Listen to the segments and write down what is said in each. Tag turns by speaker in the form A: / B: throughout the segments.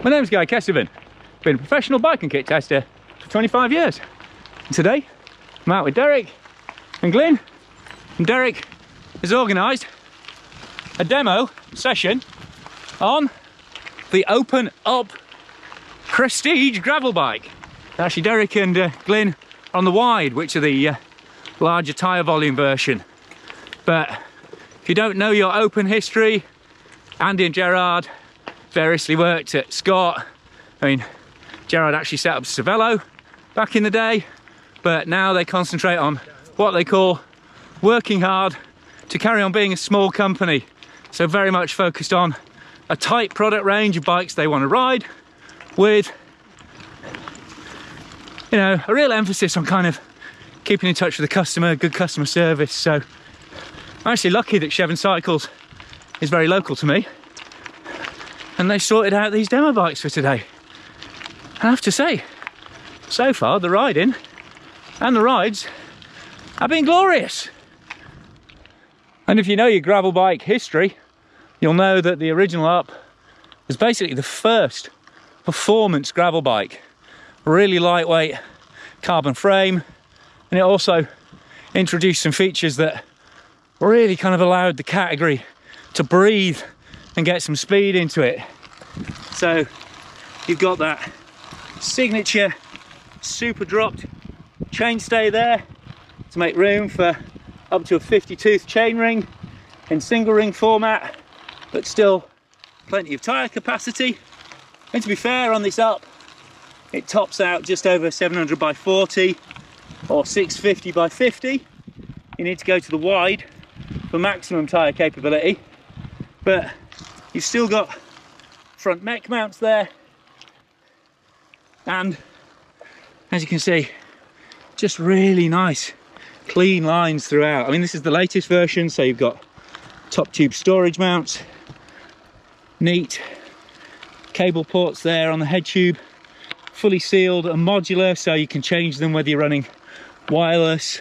A: My name's Guy Kestervan. Been a professional bike and kit tester for 25 years. And today, I'm out with Derek and Glyn. And Derek has organised a demo session on the Open Up Prestige gravel bike. Actually, Derek and Glyn are on the wide, which are the larger tyre volume version. But if you don't know your open history, Andy and Gerard variously worked at Scott. I mean, Gerard actually set up Cervelo back in the day, but now they concentrate on what they call working hard to carry on being a small company. So very much focused on a tight product range of bikes they want to ride, with, you know, a real emphasis on kind of keeping in touch with the customer, good customer service. So I'm actually lucky that Chevron Cycles is very local to me, and they sorted out these demo bikes for today. I have to say, so far the riding and the rides have been glorious. And if you know your gravel bike history, you'll know that the original Up was basically the first performance gravel bike. Really lightweight carbon frame, and it also introduced some features that really kind of allowed the category to breathe and get some speed into it. So you've got that signature super dropped chainstay there to make room for up to a 50-tooth chainring in single ring format, but still plenty of tyre capacity. And to be fair, on this Up, it tops out just over 700 by 40 or 650 by 50. You need to go to the wide for maximum tyre capability, but you've still got front mech mounts there, and as you can see, just really nice clean lines throughout. I mean, this is the latest version, so you've got top tube storage mounts, neat cable ports there on the head tube, fully sealed and modular, so you can change them whether you're running wireless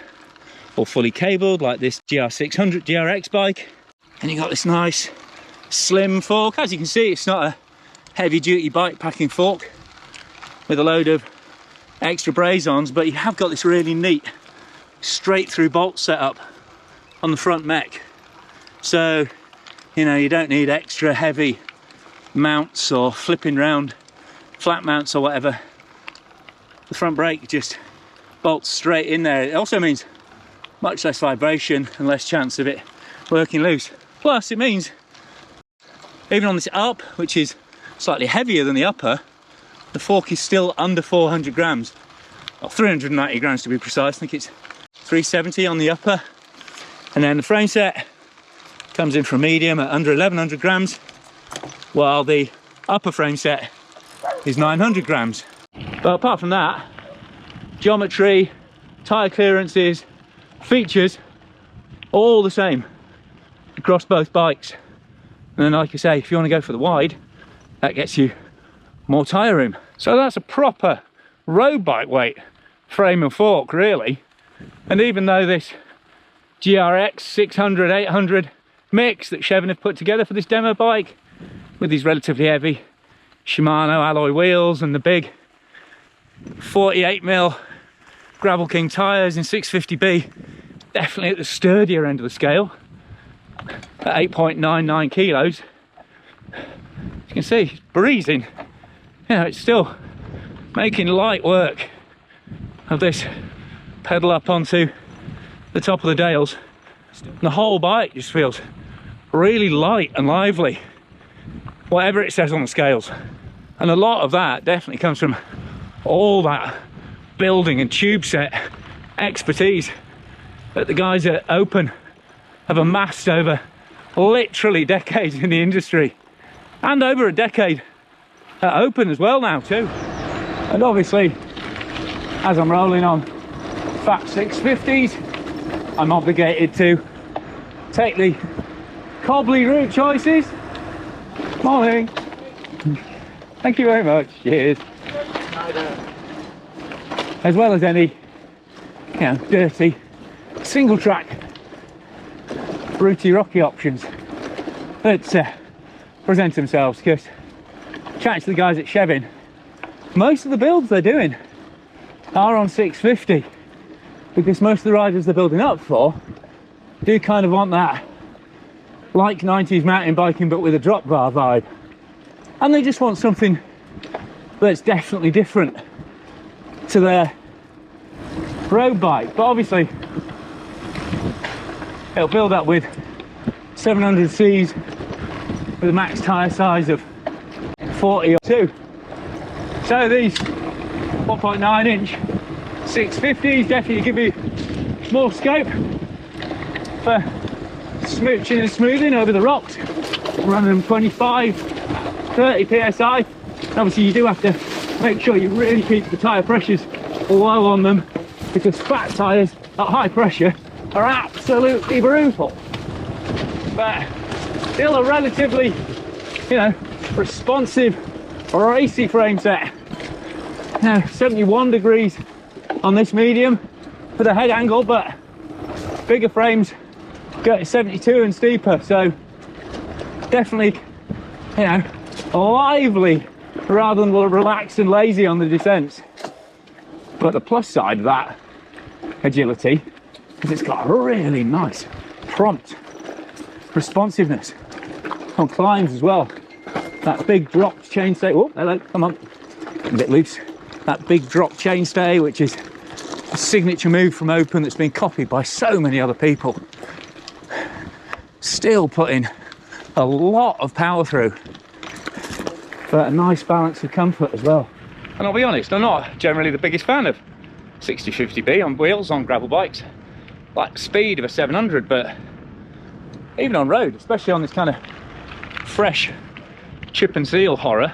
A: or fully cabled like this GR600 GRX bike. And you got this nice slim fork. As you can see, it's not a heavy duty bike packing fork with a load of extra braze-ons, but you have got this really neat straight through bolt setup on the front mech. So, you know, you don't need extra heavy mounts or flipping round flat mounts or whatever. The front brake just bolts straight in there. It also means much less vibration and less chance of it working loose. Plus it means even on this Up, which is slightly heavier than the upper, the fork is still under 400 grams, or 390 grams to be precise. I think it's 370 on the upper. And then the frame set comes in for a medium at under 1100 grams, while the upper frame set is 900 grams. But apart from that, geometry, tyre clearances, features, all the same across both bikes. And then, like I say, if you want to go for the wide, that gets you more tyre room. So that's a proper road bike weight frame and fork, really. And even though this GRX 600, 800 mix that Chevron have put together for this demo bike, with these relatively heavy Shimano alloy wheels and the big 48mm Gravel King tyres in 650B, definitely at the sturdier end of the scale, at 8.99 kilos. You can see it's breezing. You know, it's still making light work of this pedal up onto the top of the dales. And the whole bike just feels really light and lively, whatever it says on the scales. And a lot of that definitely comes from all that building and tube set expertise that the guys at Open have amassed over literally decades in the industry, and over a decade at Open as well now too. And obviously, as I'm rolling on fat 650s, I'm obligated to take the cobbly route choices. Morning. Thank you very much. Cheers. As well as any, you know, dirty single track rooty rocky options that present themselves, because chatting to the guys at Chevin, most of the builds they're doing are on 650, because most of the riders they're building up for do kind of want that like 90s mountain biking but with a drop bar vibe, and they just want something that's definitely different to their road bike. But obviously it'll build up with 700Cs with a max tyre size of 40 or 2. So these 1.9 inch 650s definitely give you more scope for smooching and smoothing over the rocks, running them 25, 30 psi. And obviously you do have to make sure you really keep the tyre pressures low on them, because flat tyres at high pressure are absolutely brutal. But still a relatively, you know, responsive, racy frame set. Now 71 degrees on this medium for the head angle, but bigger frames go to 72 and steeper, so definitely, you know, lively rather than relaxed and lazy on the descents. But the plus side of that agility is it's got a really nice prompt responsiveness on climbs as well. That big drop chainstay, oh hello, come on, a bit loose. That big drop chainstay, which is a signature move from Open that's been copied by so many other people, still putting a lot of power through, but a nice balance of comfort as well. And I'll be honest, I'm not generally the biggest fan of 6050B on wheels on gravel bikes, like the speed of a 700, but even on road, especially on this kind of fresh chip and seal horror,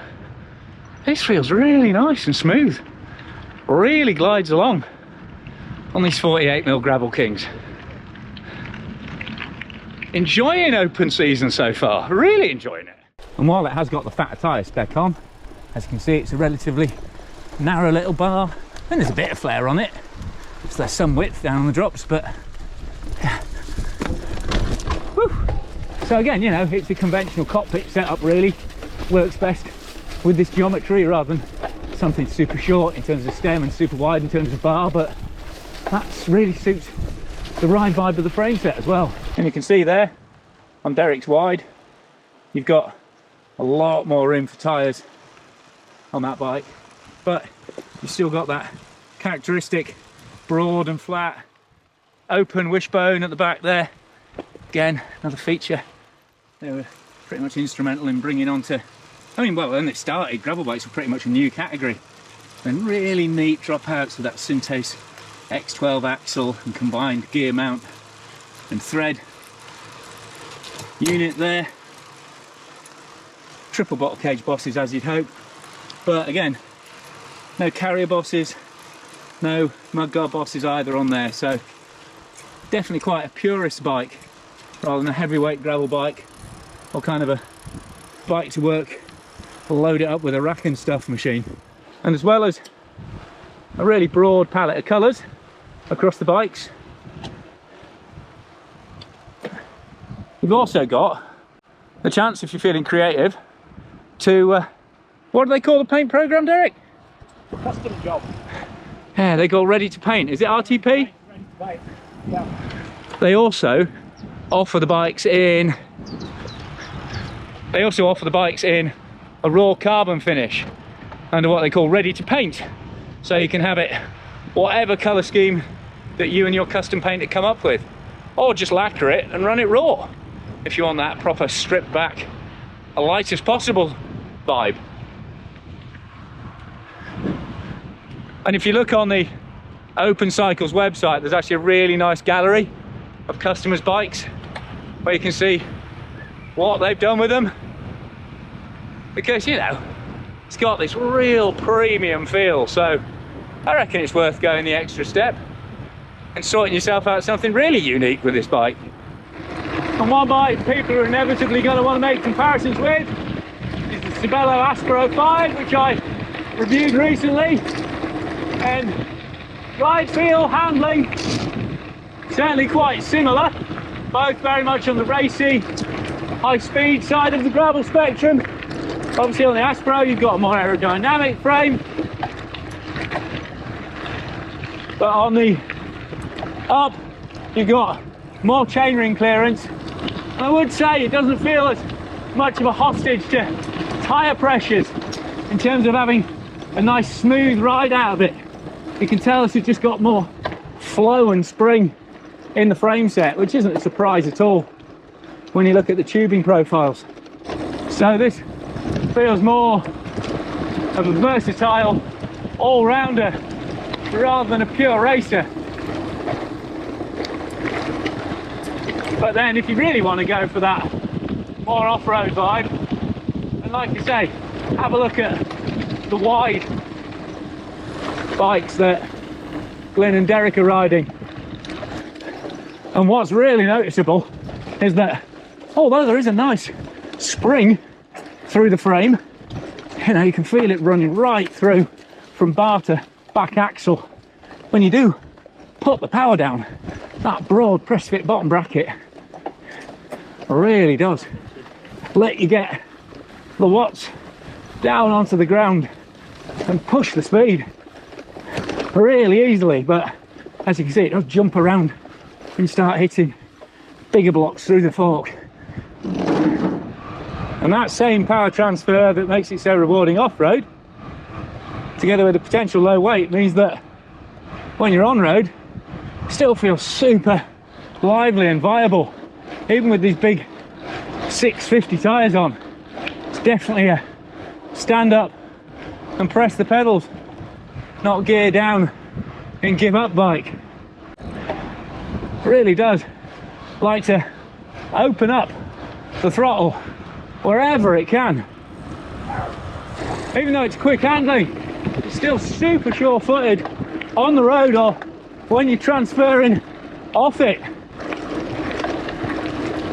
A: this feels really nice and smooth. Really glides along on these 48mm gravel kings. Enjoying Open season so far, really enjoying it. And while it has got the fatter tyre spec on, as you can see, it's a relatively narrow little bar, and there's a bit of flare on it, so there's some width down on the drops, but yeah. Woo. So again, you know, it's a conventional cockpit setup, really works best with this geometry rather than something super short in terms of stem and super wide in terms of bar, but that really suits the ride vibe of the frame set as well. And you can see there on Derek's wide, you've got a lot more room for tyres on that bike, but you've still got that characteristic broad and flat open wishbone at the back there. Again, another feature they were pretty much instrumental in bringing onto, I mean, well, when they started, gravel bikes were pretty much a new category, and really neat dropouts with that Synthos X12 axle and combined gear mount and thread unit there. Triple bottle cage bosses, as you'd hope, but again, no carrier bosses, no mudguard bosses either on there, so definitely quite a purist bike rather than a heavyweight gravel bike or kind of a bike to work, load it up with a rack and stuff machine. And as well as a really broad palette of colours across the bikes, you've also got the chance, if you're feeling creative, to what do they call the paint program, Derek?
B: Custom job.
A: Yeah, they call ready to paint. Is it RTP?
B: Ready to paint. Yeah.
A: They also offer the bikes in a raw carbon finish under what they call ready to paint, so you can have it whatever colour scheme that you and your custom painter come up with, or just lacquer it and run it raw if you want that proper stripped back, a light as possible vibe. And if you look on the Open Cycles website, there's actually a really nice gallery of customers' bikes where you can see what they've done with them, because, you know, it's got this real premium feel, so I reckon it's worth going the extra step and sorting yourself out something really unique with this bike. And one bike people are inevitably going to want to make comparisons with is the Sibello Aspro 5, which I reviewed recently, and ride, feel, handling, certainly quite similar, both very much on the racy, high speed side of the gravel spectrum, Obviously on the Aspro you've got a more aerodynamic frame, but on the Up you've got more chainring clearance. And I would say it doesn't feel as much of a hostage to tyre pressures in terms of having a nice smooth ride out of it. You can tell it's just got more flow and spring in the frame set, which isn't a surprise at all when you look at the tubing profiles. So this feels more of a versatile all-rounder rather than a pure racer. But then if you really want to go for that more off-road vibe, and like you say, have a look at the wide bikes that Glenn and Derek are riding. And what's really noticeable is that although there is a nice spring through the frame, you know, you can feel it running right through from bar to back axle. When you do put the power down, that broad press fit bottom bracket really does let you get the watts down onto the ground and push the speed really easily. But as you can see, it does jump around when you start hitting bigger blocks through the fork. And that same power transfer that makes it so rewarding off-road, together with the potential low weight, means that when you're on-road, it still feels super lively and viable. Even with these big 650 tyres on, it's definitely a stand up and press the pedals, not gear down and give up bike. It really does like to open up the throttle wherever it can. Even though it's quick handling, it's still super sure-footed on the road or when you're transferring off it.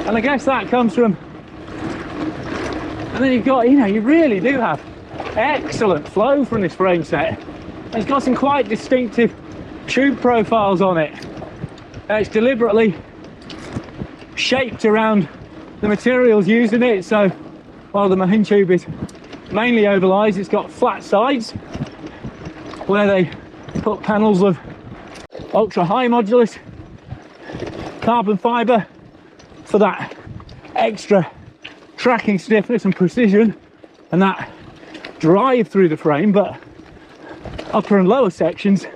A: And I guess that comes from, and then you've got, you know, you really do have excellent flow from this frame set. It's got some quite distinctive tube profiles on it. It's deliberately shaped around the materials used in it. So while the Mahin tube is mainly ovalized, it's got flat sides where they put panels of ultra high modulus carbon fibre for that extra tracking stiffness and precision and that drive through the frame. But upper and lower sections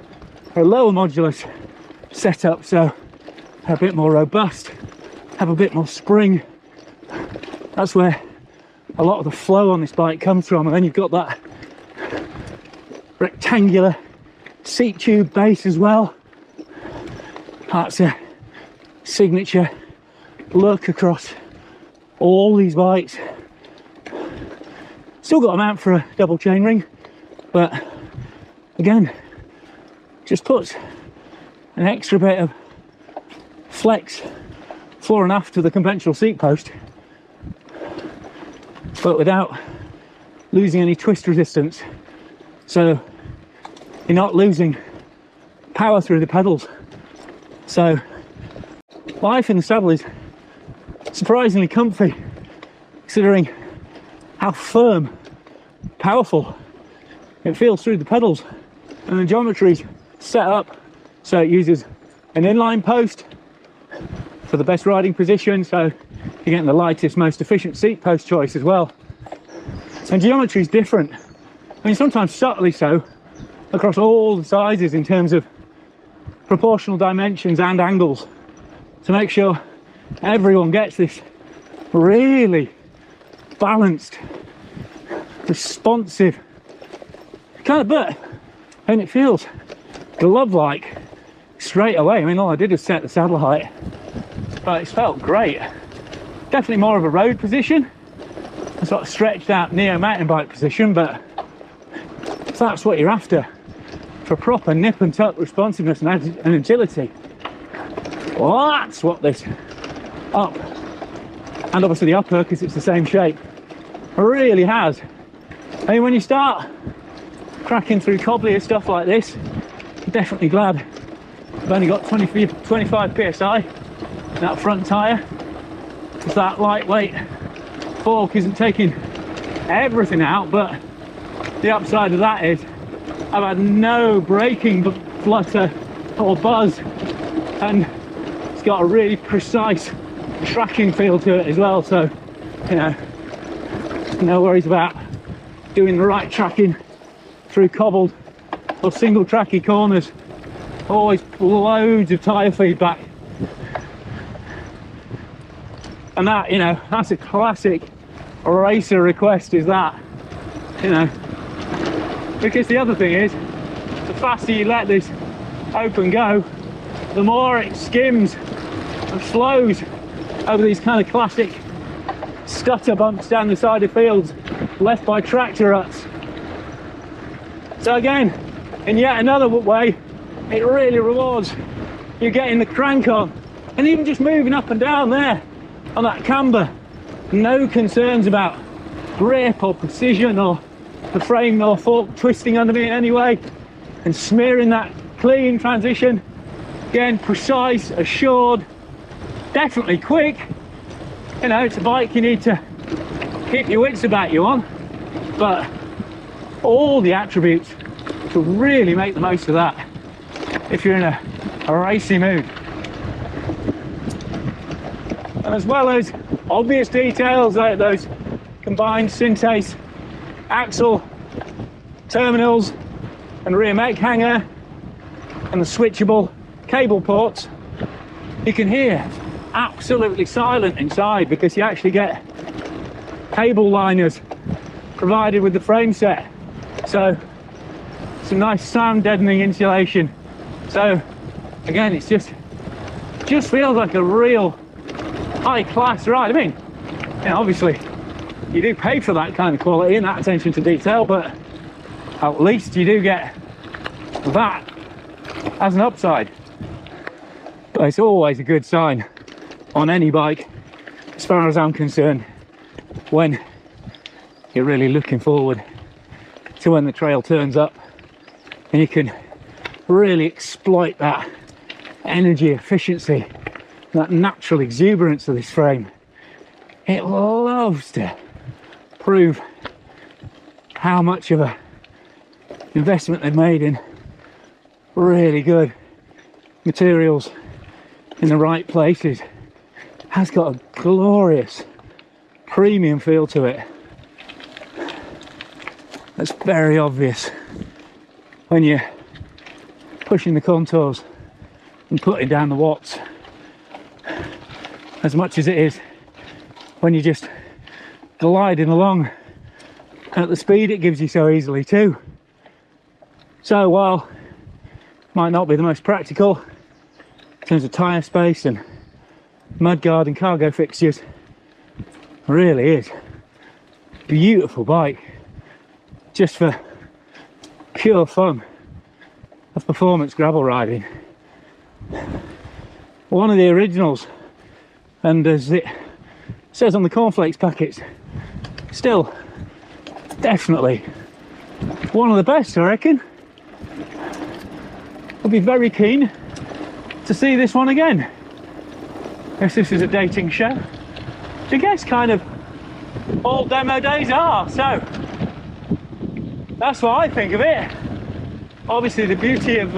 A: are lower modulus setup, so they're a bit more robust, have a bit more spring. That's where a lot of the flow on this bike comes from. And then you've got that rectangular seat tube base as well. That's a signature look across all these bikes. Still got a mount for a double chainring, but again, just puts an extra bit of flex fore and aft to the conventional seat post, but without losing any twist resistance. So you're not losing power through the pedals. So life in the saddle is surprisingly comfy, considering how firm, powerful it feels through the pedals. And the geometry's set up so it uses an inline post for the best riding position, so you're getting the lightest, most efficient seat post choice as well. And geometry is different, I mean sometimes subtly so, across all the sizes in terms of proportional dimensions and angles, to make sure everyone gets this really balanced, responsive kind of butt, and it feels glove-like straight away. I mean, all I did was set the saddle height, but it's felt great. Definitely more of a road position, a sort of stretched out neo mountain bike position, but if that's what you're after for proper nip and tuck responsiveness and agility, well, that's what this Up, and obviously the upper, because it's the same shape, really has. I mean, when you start cracking through cobblier stuff like this, I'm definitely glad I've only got 25 psi in that front tyre, because that lightweight fork isn't taking everything out, but the upside of that is I've had no braking flutter or buzz, and it's got a really precise tracking feel to it as well, so you know, no worries about doing the right tracking through cobbled or single tracky corners. Always loads of tyre feedback, and that, you know, that's a classic racer request, is that, you know, because the other thing is, the faster you let this open go, the more it skims and slows over these kind of classic stutter bumps down the side of fields left by tractor ruts. So again, in yet another way, it really rewards you getting the crank on and even just moving up and down there on that camber. No concerns about grip or precision or the frame or fork twisting under me in any way, and smearing that clean transition. Again, precise, assured, definitely quick. You know, it's a bike you need to keep your wits about you on, but all the attributes to really make the most of that if you're in a racy mood. And as well as obvious details like those combined synthase axle terminals and rear mech hanger and the switchable cable ports, you can hear absolutely silent inside because you actually get cable liners provided with the frame set, so some nice sound deadening insulation. So again, it's just feels like a real high class ride. I mean, you know, obviously you do pay for that kind of quality and that attention to detail, but at least you do get that as an upside. But it's always a good sign on any bike, as far as I'm concerned, when you're really looking forward to when the trail turns up and you can really exploit that energy efficiency, that natural exuberance of this frame. It loves to prove how much of a investment they've made in really good materials in the right places. Has got a glorious premium feel to it. That's very obvious when you're pushing the contours and putting down the watts, as much as it is when you're just gliding along at the speed it gives you so easily too. So while might not be the most practical in terms of tyre space and mudguard and cargo fixtures, really is a beautiful bike just for pure fun of performance gravel riding. One of the originals, and as it says on the cornflakes packets, still definitely one of the best, I reckon. I'll be very keen to see this one again. Yes, this is a dating show, which I guess kind of all demo days are, so that's what I think of it. Obviously the beauty of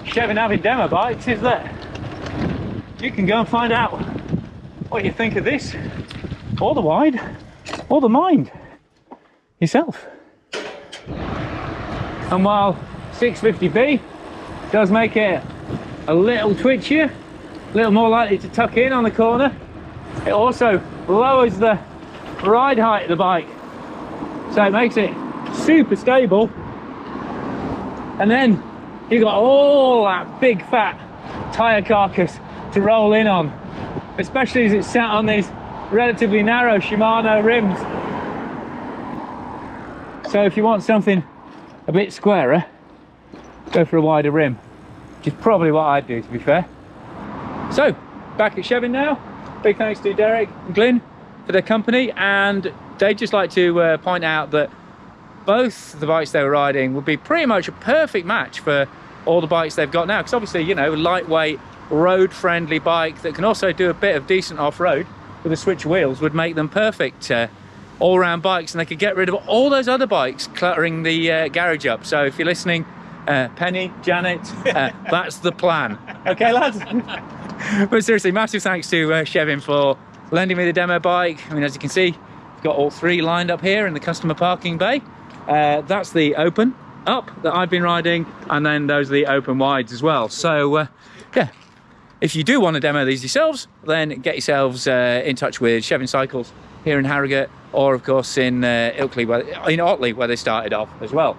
A: Chevy having demo bikes is that you can go and find out what you think of this, or the Wide, or the Mind yourself. And while 650B does make it a little twitchier, a little more likely to tuck in on the corner, it also lowers the ride height of the bike, so it makes it super stable. And then you got all that big fat tyre carcass to roll in on, especially as it's sat on these relatively narrow Shimano rims. So if you want something a bit squarer, go for a wider rim, which is probably what I'd do, to be fair. So back at Chevy now. Big thanks to Derek and Glyn for their company, and they'd just like to point out that both the bikes they were riding would be pretty much a perfect match for all the bikes they've got now, because obviously, you know, lightweight, road friendly bike that can also do a bit of decent off-road with the switch wheels would make them perfect all-round bikes, and they could get rid of all those other bikes cluttering the garage up. So if you're listening, Penny, Janet, that's the plan. Okay, lads? But seriously, massive thanks to Chevin for lending me the demo bike. I mean, as you can see, we've got all three lined up here in the customer parking bay. That's the open up that I've been riding, and then those are the open wides as well. So yeah, if you do want to demo these yourselves, then get yourselves in touch with Chevin Cycles here in Harrogate, or of course in Ilkley, in Otley, where they started off as well.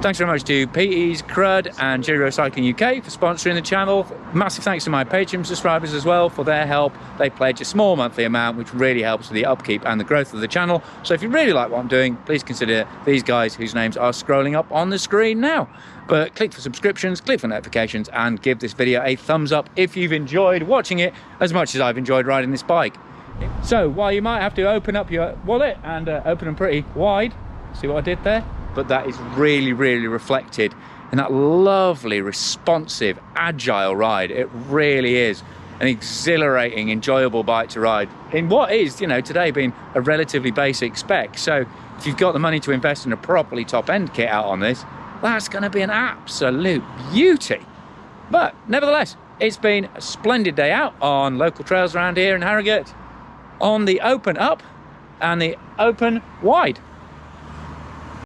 A: Thanks very much to Petey's, Crud and Giro Cycling UK for sponsoring the channel. Massive thanks to my Patreon subscribers as well for their help. They pledge a small monthly amount, which really helps with the upkeep and the growth of the channel. So if you really like what I'm doing, please consider these guys whose names are scrolling up on the screen now. But click for subscriptions, click for notifications, and give this video a thumbs up if you've enjoyed watching it as much as I've enjoyed riding this bike. So while you might have to open up your wallet and open them pretty wide, see what I did there? But that is really, really reflected in that lovely, responsive, agile ride. It really is an exhilarating, enjoyable bike to ride in what is, you know, today being a relatively basic spec. So if you've got the money to invest in a properly top-end kit out on this, that's going to be an absolute beauty. But nevertheless, it's been a splendid day out on local trails around here in Harrogate on the open up and the open wide.